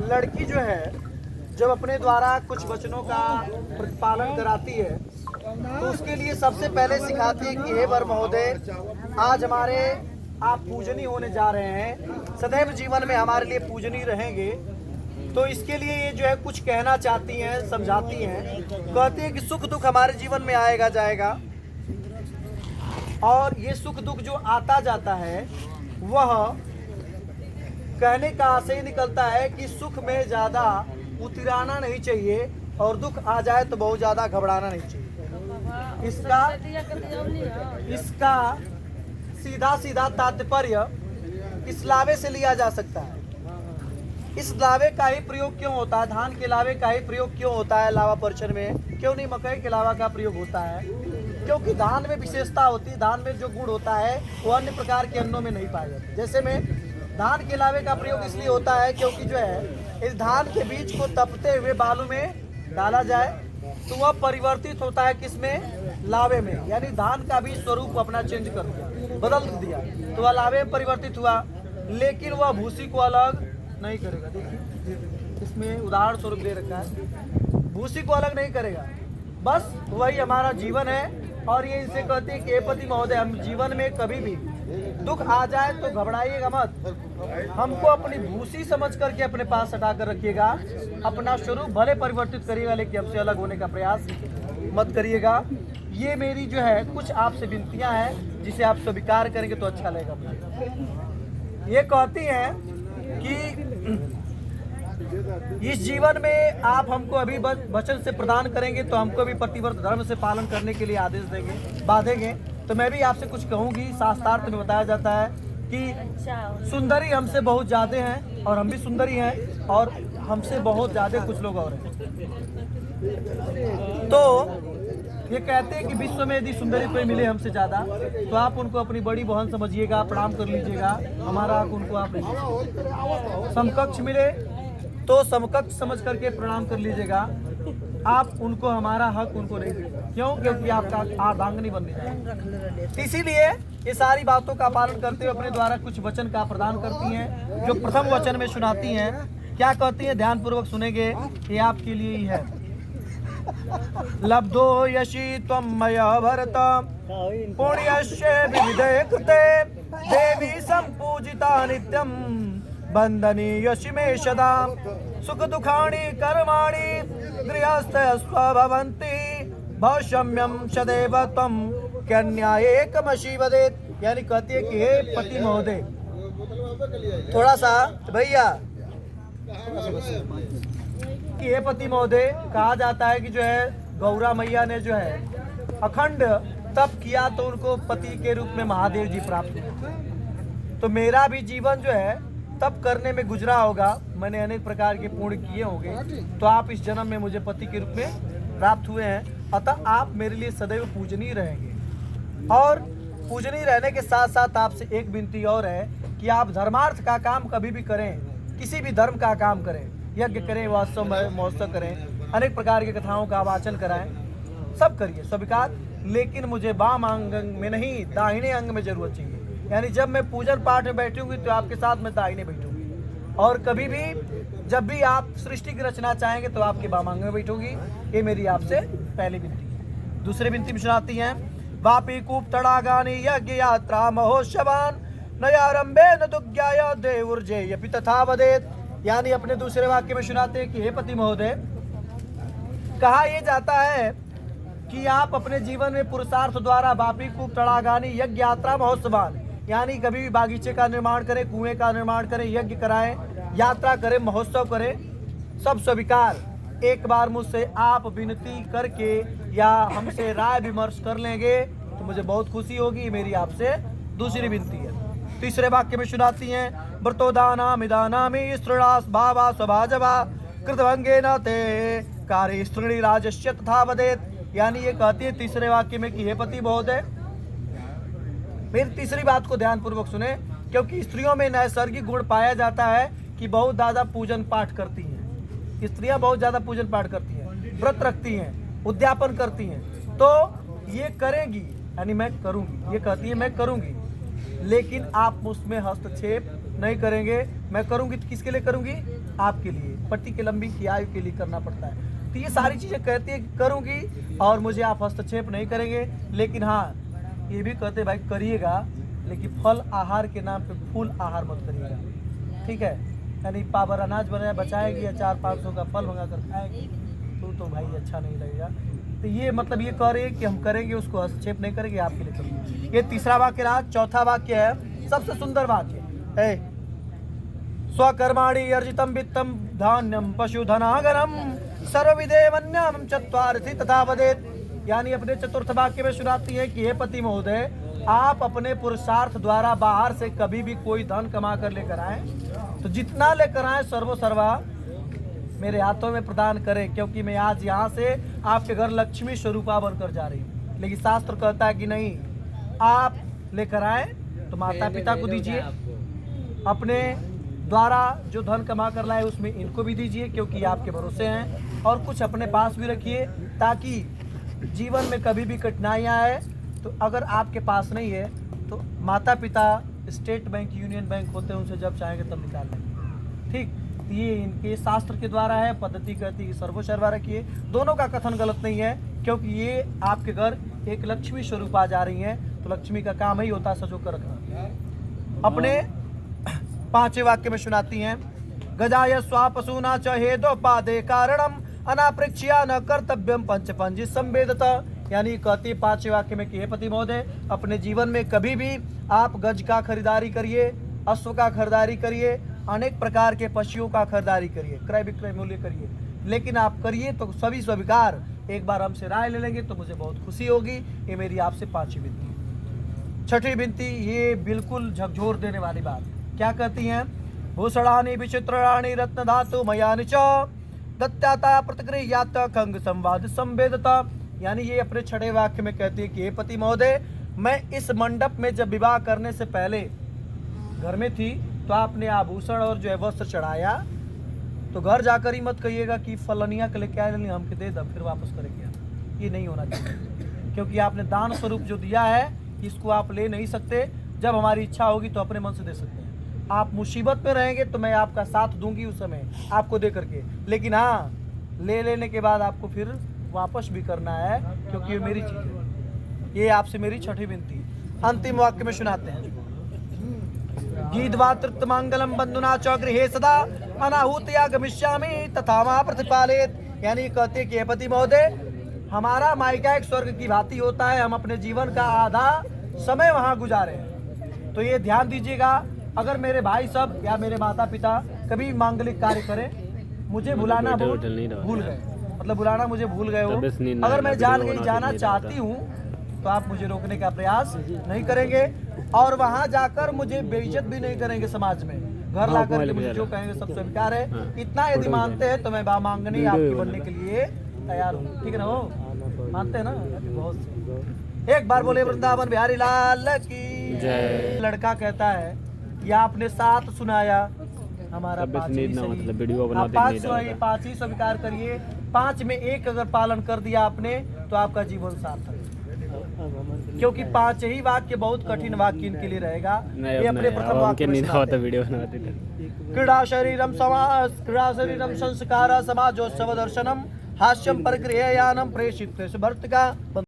लड़की जो है जब अपने द्वारा कुछ वचनों का प्रतिपालन कराती है तो उसके लिए सबसे पहले सिखाती है कि हे वर महोदय, आज हमारे आप पूजनीय होने जा रहे हैं, सदैव जीवन में हमारे लिए पूजनीय रहेंगे। तो इसके लिए ये जो है कुछ कहना चाहती हैं, समझाती हैं, कहती हैं कि सुख दुख हमारे जीवन में आएगा जाएगा, और ये सुख दुख जो आता जाता है वह कहने का आशय निकलता है कि सुख में ज़्यादा उतराना नहीं चाहिए और दुख आ जाए तो बहुत ज़्यादा घबराना नहीं चाहिए। इसका सीधा सीधा तात्पर्य इस लावे से लिया जा सकता है। इस लावे का ही प्रयोग क्यों होता है, धान के लावे का ही प्रयोग क्यों होता है लावा परिचर में, क्यों नहीं मकई के लावा का प्रयोग होता है? क्योंकि धान में विशेषता होती है, धान में जो गुण होता है वो अन्य प्रकार के अन्नों में नहीं पाया जाता। जैसे में धान के लावे का प्रयोग इसलिए होता है क्योंकि जो है इस धान के बीज को तपते हुए बालू में डाला जाए तो वह परिवर्तित होता है किसमें, लावे में, यानी धान का भी स्वरूप अपना चेंज कर दिया, बदल दिया, तो वह लावे में परिवर्तित हुआ। लेकिन वह भूसी को अलग नहीं करेगा। देखिए इसमें उदाहरण स्वरूप दे रखा है, भूसी को अलग नहीं करेगा, बस वही हमारा जीवन है। और ये इसे कहते हैं कि हे पति महोदय, हम जीवन में कभी भी दुख आ जाए तो घबराइएगा मत, हमको अपनी भूसी समझ करके अपने पास हटा कर रखिएगा, अपना स्वरूप भले परिवर्तित करिएगा लेकिन हमसे अलग होने का प्रयास मत करिएगा। ये मेरी जो है कुछ आपसे विनतियां हैं जिसे आप स्वीकार करेंगे तो अच्छा लगेगा। ये कहती हैं कि इस जीवन में आप हमको अभी वचन से प्रदान करेंगे तो हमको भी प्रतिव्रत धर्म से पालन करने के लिए आदेश देंगे, बांधेंगे। तो मैं भी आपसे कुछ कहूँगी। शास्त्रार्थ में बताया जाता है कि सुंदरी हमसे बहुत ज़्यादा हैं और हम भी सुंदरी हैं और हमसे बहुत ज़्यादा कुछ लोग और हैं। तो ये कहते हैं कि विश्व में यदि सुंदरी कोई मिले हमसे ज़्यादा तो आप उनको अपनी बड़ी बहन समझिएगा, प्रणाम कर लीजिएगा, हमारा हक उनको आप लीजिए। समकक्ष मिले तो समकक्ष समझ करके प्रणाम कर लीजिएगा, आप उनको हमारा हक उनको नहीं दीजिए। क्यों? क्योंकि आपका अर्धांगिनी बनने जाए। इसीलिए ये सारी बातों का पालन करते हुए अपने द्वारा कुछ वचन का प्रदान करती हैं, जो प्रथम वचन में सुनाती हैं। क्या कहती हैं, ध्यान पूर्वक सुनेंगे, ये आपके लिए ही है। लब्धो यशी त्वं मया भरत पुण्यस्य विविधे कृते देवी संपूजिता नित्यं बंधनी यशी मे सदा सुख दुखाणी कर्माणि गृहस्थ स्वभवन्ति भवशम्यम सदैव त्वं कन्या एकमशी वदेत। यानी कहती है कि हे पति महोदय, थोड़ा सा भैया, कि हे पति महोदय, कहा जाता है कि जो है गौरा मैया ने जो है अखंड तप किया तो उनको पति के रूप में महादेव जी प्राप्त हुए। तो मेरा भी जीवन जो है तप करने में गुजरा होगा, मैंने अनेक प्रकार के पुण्य किए होंगे, तो आप इस जन्म में मुझे पति के रूप में प्राप्त हुए हैं। अतः आप मेरे लिए सदैव पूजनीय रहेंगे। और पूजनीय रहने के साथ साथ आपसे एक विनती और है कि आप धर्मार्थ का काम कभी भी करें, किसी भी धर्म का काम करें, यज्ञ करें, वास्तव महोत्सव करें, अनेक प्रकार की कथाओं का वाचन कराएं, सब करिए स्वीकार, लेकिन मुझे वाम अंग में नहीं, दाहिने अंग में जरूरत चाहिए। यानी जब मैं पूजन पाठ में बैठूंगी तो आपके साथ मैं दाहिने बैठूंगी, और कभी भी जब भी आप सृष्टि की रचना चाहेंगे तो आपके वाम अंग में बैठूंगी। ये मेरी आपसे पहली विनती है। दूसरी विनती में सुनाती हैं, वापी कूप तड़ागानी यज्ञ यात्रा महोत्सवान नयारंभे न दुग्याय देवुर्जे यपि तथा वदेत। यानी अपने दूसरे वाक्य में सुनाते हैं कि हे पति महोदय, कहा यह जाता है कि आप अपने जीवन में पुरुषार्थ द्वारा वापी कूप तड़ागानी यज्ञ यात्रा महोत्सवान, यानी कभी भी बागीचे का निर्माण करें, कुएं का निर्माण करें, यज्ञ कराएं, यात्रा करें, महोत्सव करें, सब स्वीकार। एक बार मुझसे आप विनती करके या हमसे राय विमर्श कर लेंगे तो मुझे बहुत खुशी होगी। मेरी आपसे दूसरी विनती है। तीसरे वाक्य में सुनाती हैं, व्रतोदाना मिदानामि स्त्रीणास भावा स्वभाजवा कृतभंगे न ते कार्य स्त्री राजस्य तथा वदेत। यानी ये कहती है तीसरे वाक्य में कि हे पति महोदय, फिर तीसरी बात को ध्यान पूर्वक सुने, क्योंकि स्त्रियों में नैसर्गिक गुण पाया जाता है कि बहुत ज्यादा पूजन पाठ करती हैं। स्त्रियां बहुत ज्यादा पूजन पाठ करती हैं, व्रत रखती हैं, उद्यापन करती हैं, तो ये करेंगी, यानी मैं करूंगी, ये कहती है मैं करूंगी, लेकिन आप उसमें हस्तक्षेप नहीं करेंगे। मैं करूंगी तो किसके लिए करूंगी? आपके लिए, पति के लंबी की आयु के लिए करना पड़ता है। तो ये सारी चीजें कहती है कि करूंगी और मुझे आप हस्तक्षेप नहीं करेंगे। लेकिन हाँ, ये भी कहते भाई करिएगा, लेकिन फल आहार के नाम पे फूल आहार मत करिएगा, ठीक है? यानी पावर अनाज बनाया बचाएगी या 400-500 का फल मंगा कर खाएगी तो भाई अच्छा नहीं लगेगा। तो ये मतलब ये कह रही है कि हम करेंगे, उसको हस्तक्षेप नहीं करेंगे, आपके लिए करेंगे। ये तीसरा वाक्य रहा। चौथा वाक्य है सबसे सुंदर वाक्य है, स्वकर्माणि अर्जितम वित्तम धान्यम पशुधनागरम सर्वविधेयमन्यम चत्वारथि तथा वदेत। यानी अपने चतुर्थ वाक्य में सुनाती है कि हे पति महोदय, आप अपने पुरुषार्थ द्वारा बाहर से कभी भी कोई धन कमा कर लेकर आए तो जितना लेकर आए सर्वसर्वा मेरे हाथों में प्रदान करें, क्योंकि मैं आज यहाँ से आपके घर लक्ष्मी स्वरूपा बनकर जा रही हूँ। लेकिन शास्त्र कहता है कि नहीं, आप लेकर आए तो माता पिता को दीजिए, अपने द्वारा जो धन कमा कर लाए उसमें इनको भी दीजिए, क्योंकि आपके भरोसे हैं, और कुछ अपने पास भी रखिए ताकि जीवन में कभी भी कठिनाइयाँ आए तो अगर आपके पास नहीं है तो माता पिता स्टेट बैंक, यूनियन बैंक होते हैं, उनसे जब चाहेंगे तब निकाल लेंगे, ठीक? ये इनके शास्त्र के द्वारा है। पद्धति कहती है कि सर्वसर्वा रखिए। दोनों का कथन गलत नहीं है, क्योंकि ये आपके घर एक लक्ष्मी स्वरूप आ जा रही हैं, तो लक्ष्मी का काम ही होता है सजो कर रखना। अपने पांचवें वाक्य में सुनाती हैं, गजाय स्वापसूना च हेदोपादे कारणम अनाप्रेक्ष्या न कर्तव्यम पंचपंजी संवेदता। यानी कहती है पांचवें वाक्य में कि हे पति महोदय, अपने जीवन में कभी भी आप गज का खरीदारी करिए, अश्व का खरीदारी करिए, अनेक प्रकार के पशुओं का खरीदारी करिए, क्रय विक्रय मूल्य करिए, लेकिन आप करिए तो सभी स्वीकार। एक बार हमसे राय ले लेंगे तो मुझे बहुत खुशी होगी। ये मेरी आपसे पांचवी विनती है। छठी विनती, ये बिल्कुल झकझोर देने वाली बात। क्या कहती हैं? भूषणानि विचित्राणि रत्न धातु मयानि च दत्ताता प्रतिक्रियात खंग संवाद संवेदता। यानी ये अपने छठे वाक्य में कहती है कि हे पति महोदय, मैं इस मंडप में जब विवाह करने से पहले घर में थी तो आपने आभूषण और जो है वस्त्र चढ़ाया, तो घर जाकर ही मत कहिएगा कि फलनिया के लेके आए, हमके दे दो फिर वापस करेंगे। ये नहीं होना चाहिए, क्योंकि आपने दान स्वरूप जो दिया है इसको आप ले नहीं सकते। जब हमारी इच्छा होगी तो अपने मन से दे सकते हैं। आप मुसीबत में रहेंगे तो मैं आपका साथ दूंगी उस समय आपको दे करके, लेकिन हाँ, ले लेने के बाद आपको फिर वापस भी करना है, क्योंकि ये मेरी चीज है। ये आपसे मेरी छठी विनती। अंतिम वाक्य में सुनाते हैं, गीतवा तृप्त मंगलम बंधुना च गृहे सदा अनाहुतया गमिष्यामि तथा मा प्रतिपालित। यानी कहते हैं कि हे पति महोदय, हमारा मायका एक स्वर्ग की भांति होता है, हम अपने जीवन का आधा समय वहाँ गुजारे हैं। तो ये ध्यान दीजिएगा, अगर मेरे भाई सब या मेरे माता पिता कभी मांगलिक कार्य करें, मुझे बुलाना भूल गए, मतलब बुलाना मुझे भूल गए हो, अगर मैं जाना चाहती हूँ तो आप मुझे रोकने का प्रयास नहीं करेंगे, और वहां जाकर मुझे बेइज्जत भी नहीं करेंगे समाज में। घर ला करके मुझे जो कहेंगे सब स्वीकार है। इतना यदि मानते हैं तो मैं मांगनी आपकी बनने के लिए तैयार हूँ, ठीक है ना? वो मानते हैं ना? बहुत। एक बार बोले वृंदावन बिहारी लाल की जय। लड़का कहता है कि आपने 7 सुनाया, हमारा 5 ही स्वीकार करिए। 5 में 1 अगर पालन कर दिया आपने तो आपका जीवन सार्थक है, क्योंकि 5 ही वाक्य बहुत कठिन वाक्य इनके लिए रहेगा। ये अपने प्रथम वाक्य में क्रीड़ा शरीरम संस्कार समाजोत्सव दर्शनम हास्यम परिक्रियायानम प्रेषित भर्त का